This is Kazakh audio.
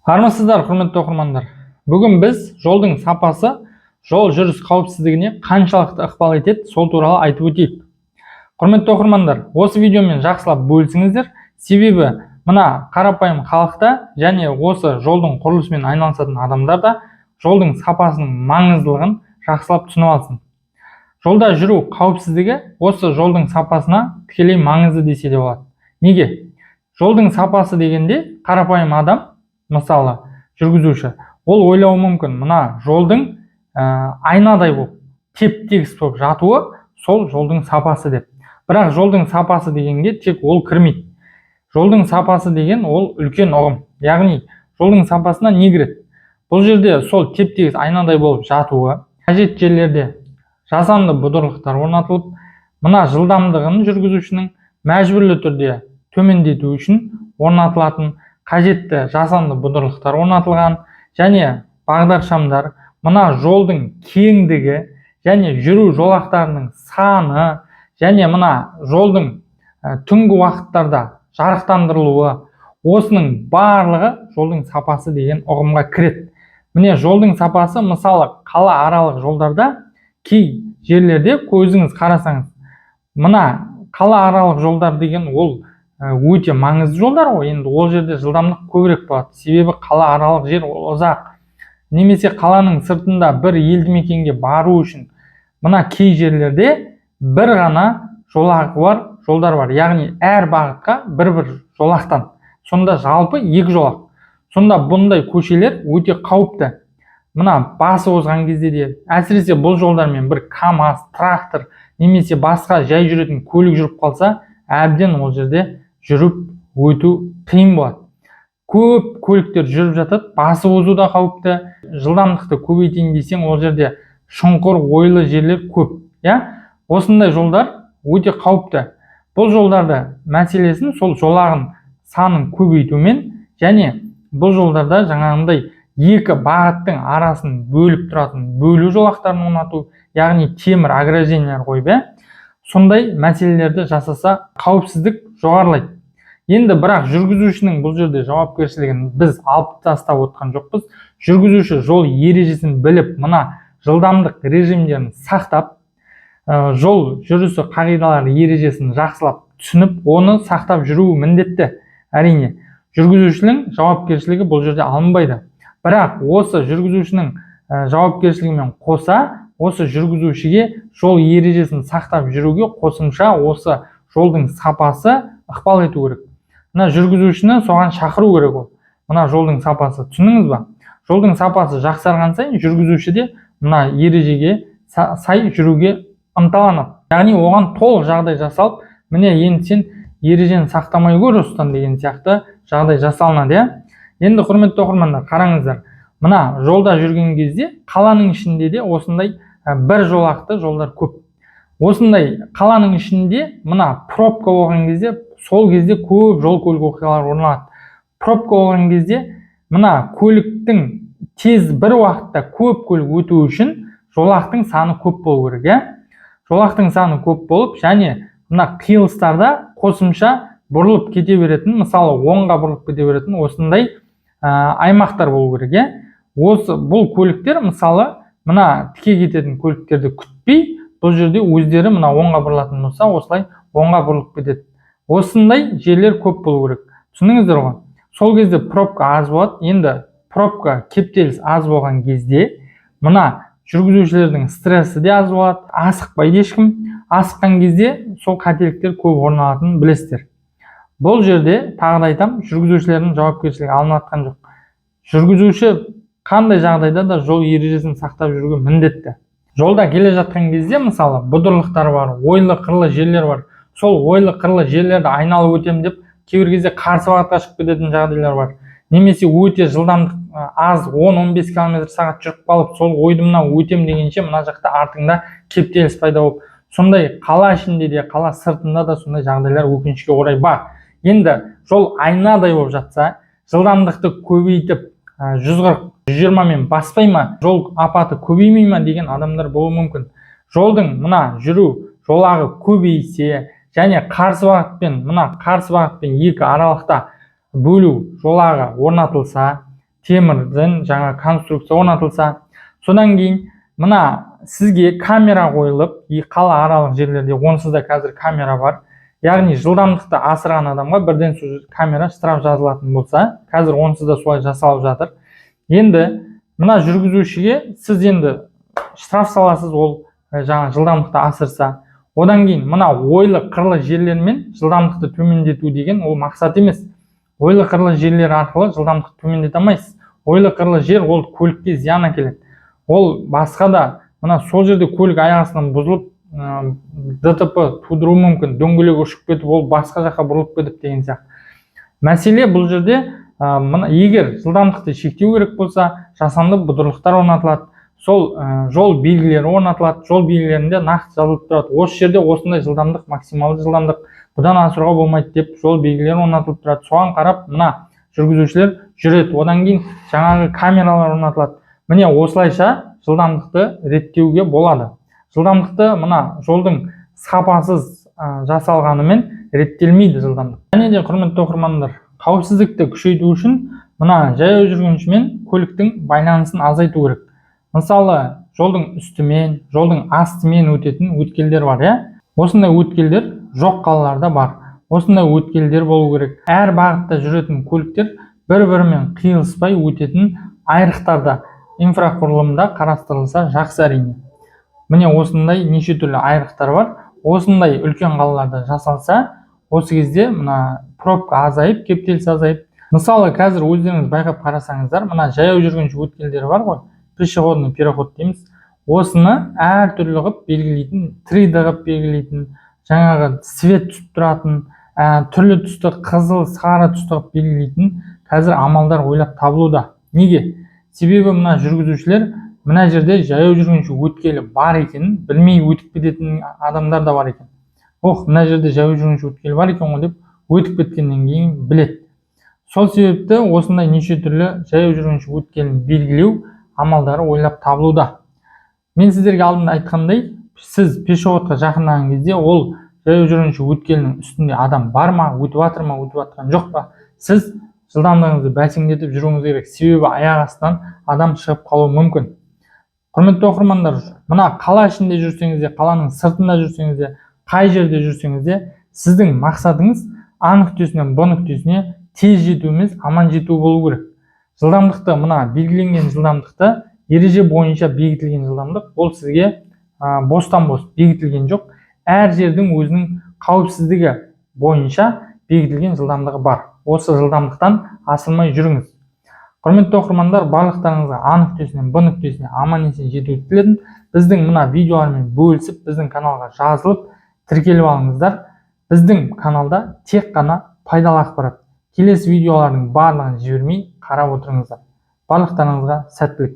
Армысыздар, құрметті оқырмандар. Бүгін біз жолдың сапасы жол жүріс қауіпсіздігіне қаншалықты ықпал етеді, сол туралы айтып өтейік. Құрметті оқырмандар, осы видеомен жақсылап бөлісіңіздер, себебі мына қарапайым халықта және осы жолдың құрылысымен айналысатын адамдарда жолдың сапасының маңыздылығын жақсылап түсініп алсын. Жолда жүру қауіпсіздігі осы жолдың сапасына тікелей маңызды десе де болады. Неге? Жолдың сапасы дегенде қарапайым адам, мысалы жүргізуші, ол ойлауы мүмкін, мына жолдың айнадай болып, теп-тегіс болып жатуы сол жолдың сапасы деп. Бірақ жолдың сапасы дегенге тек ол кірмейді. Жолдың сапасы деген ол үлкен ұғым. Яғни жолдың сапасына не кіреді? Бұл жерде сол теп-тегіс айнадай болып жатуы, қажет жерлерде жасанды бұдырлықтар орнатылып, мына жылдамдығын жүргізушінің мәжбүрлі түрде төмендету үшін орнатылатын қажетті жасанды бұдырлықтар орнатылған, және бағдаршамдар, мына жолдың кеңдігі және жүру жолақтарының саны, және мына жолдың түнгі уақыттарда жарықтандырылуы, осының барлығы жолдың сапасы деген ұғымға кіреді. Міне жолдың сапасы, мысалы қала аралық жолдарда кей жерлерде көзіңіз қарасаңыз, мына қала аралық жолдар деген ол өте маңызды жолдар ғой. Енді ол жерде жылдамдық көбірек болады, себебі қала аралық жер ұзақ. Немесе қаланың сыртында бір елді мекенге бару үшін мына кей жерлерде бір ғана жолағы бар жолдар бар, яғни әр бағытқа бір жолақтан, сонда жалпы екі жолақ. Сонда бұндай көшелер өте қауіпті. Мына басы озған кезде де, әсіресе бұл жолдармен бір КАМАЗ, трактор немесе басқа жай жүретін көлік жүріп қалса, әбден ол жерде жүріп өту қиын болады. Көп көліктер жүріп жатады, басы озу да қауіпті. Жылдамдықты көбейтейін десең, ол жерде шұңқыр, ойлы жерлер көп. Осындай жолдар өте қауіпті. Бұл жолдарды мәселесін сол жолағын санын көбейтумен, және бұл жолдарда жаңағындай екі бағыттың арасын бөліп тұратын бөлу жолақтарын орнату, яғни темір ограждениялар қойып, сондай мәселелерді жасаса қауіпсіздік жоғарылайды. Енді бірақ жүргізушінің бұл жерде жауапкершілігін біз алып тастап отқан жоқпыз. Жүргізуші жол ережесін біліп, мына жылдамдық режимдерін сақтап, жол жүрісі қағидалары ережесін жақсылап түсініп, оны сақтап жүруі міндетті. Әрине, жүргізушінің жауапкершілігі бұл жерде алынбайды. Бірақ осы жүргізушінің жауапкершілігімен қоса, осы жүргізушіге жол ережесін сақтап жүруге қосымша осы жолдың сапасы ықпал ету керек. Мына жүргізушіні соған шақыру керек ол. Мына жолдың сапасы, түсініңіз ба? Жолдың сапасы жақсарған сайын жүргізуші де мына ережеге сай жүруге ынталанады. Яғни оған толық жағдай жасалып, міне енді сен ережені сақтамай көр осыдан деген сияқты жағдай жасалынады. Енді құрметті оқырмандар, қараңыздар. Мына жолда жүрген кезде қаланың ішінде де осындай бір жолақты жолдар көп. Осындай қаланың ішінде мына пробка болған кезде, сол кезде көп жол көлік оқиғалары орын алады. Пробка болған кезде мына көліктің тез бір уақытта көп көлік өту үшін жолақтың саны көп болу керек. Жолақтың саны көп болып, және мына қиылыстарда қосымша бұрылып кете беретін, мысалы оңға бұрылып кете беретін осындай аймақтар болу керек. Осы бұл көліктер, мысалы мына тіке кететін көліктерді күтпей, бұл жерде өздері мына оңға бұрылатын болса, осылай оңға бұрылып кетеді. Осындай жерлер көп болу керек. Түсініңіздер ғой? Сол кезде пробка аз болады. Енді пробка, кептеліс аз болған кезде мына жүргізушілердің стресі де аз болады. Асықпайды ешкім. Асыққан кезде сол қателіктер көп орын алатынын білесіздер. Бұл жерде тағы да айтам, жүргізушілердің жауапкершілігі алынып жатқан жоқ. Жүргізуші қандай жағдайда да жол ережесін сақтап жүруге міндетті. Жолда келе жатқан кезде, мысалы, бұдырлықтар бар, ойлы қырлы жерлер бар. Сол ойлы қырлы жерлерді айналып өтем деп, кейбір кезде қарсы бағытқа шығып кететін жағдайлар бар. Немесе өте жылдамдық аз 10-15 км/сағат жүріп қалып, сол ойдымна өтем дегенше мына жақта артыңда кептеліс пайда болып, сондай қала ішінде де, қала сыртында да сондай жағдайлар өкінішке орай бар. Енді жол айнадай болып жатса, жылдамдықты көбейтіп 140-120 мен баспай ма, жол апаты көбеймей ма деген адамдар болуы мүмкін. Жолдың мына жүру жолағы көбейсе, және қарсы бағытпен екі аралықта бөлу жолағы орнатылса, темірден жаңа конструкция орнатылса, содан кейін мына сізге камера қойылып, қала аралық жерлерде онсыз да қазір камера бар. Яғни жылдамдықты асырған адамға бірден камера штраф жазылатын болса, қазір онсыз да солай жасалып жатыр. Енді мына жүргізушіге сіз енді штраф саласыз, ол жаңа жылдамдықты асырса. Одан кейін мына ойлы қырлы жерлермен жылдамдықты төмендету деген ол мақсат емес. Ойлы қырлы жерлер арқылы жылдамдықты төмендете алмайсыз. Ойлы қырлы жер ол көлікке зиян әкеледі. Ол басқа да, мына сол жерде көлік аяқ астынан бұзылып, ДТП тудыруы мүмкін, дөңгелек ұшып кетіп, ол басқа жаққа бұрылып кетіп деген сияқты. Мәселе бұл жерде егер жылдамдықты шектеу керек болса, жасанды бұдырлықтар орнатылады. Сол жол белгілері орнатылады. Жол белгілерінде нақты жазылып тұрады. Осы жерде осындай жылдамдық, максималды жылдамдық, бұдан асыруға болмайды деп жол белгілері орнатылып тұрады. Соған қарап мына жүргізушілер жүреді. Одан кейін жаңағы камералар орнатылады. Міне осылайша жылдамдықты реттеуге болады. Жылдамдықты мына жолдың сапасыз жасалғанымен реттелмейді жылдамдық. Және де құрметті оқырмандар, қауіпсіздікті күшейту үшін мына жаяу жүргіншімен көліктің байланысын азайту керек. Мысалы, жолдың үстімен, жолдың астымен өтетін өткелдер бар, осындай өткелдер жоқ қалаларда бар. Осындай өткелдер болу керек. Әр бағытта жүретін көліктер бір-бірімен қиылыспай өтетін айрықтарда, инфрақұрылымда қарастырылса жақсы әрине. Міне осындай неше түрлі айрықтар бар. Осындай үлкен қалаларда жасалса, осы кезде мына пробка азайып, кептеліс азайып. Мысалы, қазір өздеріңіз байқап қарасаңыздар, мына жаяу жүргінші өткелдері бар ғой, пешеходный переход дейміз. Осыны әр түрлі қылып белгілейтін, 3D қылып белгілейтін, жаңағы свет түсіп тұратын, түрлі түсті қызыл, сары түсті қылып белгілейтін қазір амалдар ойлап табылуда. Неге? Себебі мына жүргізушілер мына жерде жаяу жүргінші өткелі бар екенін білмей өтіп кететін адамдар да бар екен. Мына жерде жаяу жүргінші өткелі бар екен ғой деп өтіп кеткеннен кейін біледі. Сол себепті осындай неше түрлі жаяу жүргінші өткелін белгілеу амалдары ойлап табылуда. Мен сіздерге алдында айтқандай, сіз пешеходқа жақындаған кезде ол жаяу жүргінші өткелінің үстінде адам бар ма, өтіп жатыр ма, өтіп жатқан жоқ па, сіз жылдамдығыңызды бәсеңдетіп жүруіңіз керек. Себебі аяқ астынан адам шығып қалуы мүмкін. Құрметті оқырмандар, мына қала ішінде жүрсеңіз де, қаланың сыртында жүрсеңіз де, қай жерде жүрсеңіз де, сіздің мақсатыңыз А нүктесінен Б нүктесіне тез жету емес, аман жету болу керек. Жылдамдықты, мына белгіленген жылдамдықты, ереже бойынша бекітілген жылдамдық, ол сізге бостан-бос бекітілген жоқ. Әр жердің өзінің қауіпсіздігі бойынша бекітілген жылдамдығы бар. Осы жылдамдықтан асырмай жүріңіз. Құрметті оқырмандар, барлықтарыңызға А нүктесінен Б нүктесіне аман-есен жетуді тіледім. Біздің мына видеолармен бөлісіп, біздің каналға жазылып, тіркеліп алыңыздар. Біздің каналда тек қана пайдалы ақпарат. Келесі видеолардың барлығын жібермей қарап отырыңыздар. Барлықтарыңызға сәттілік.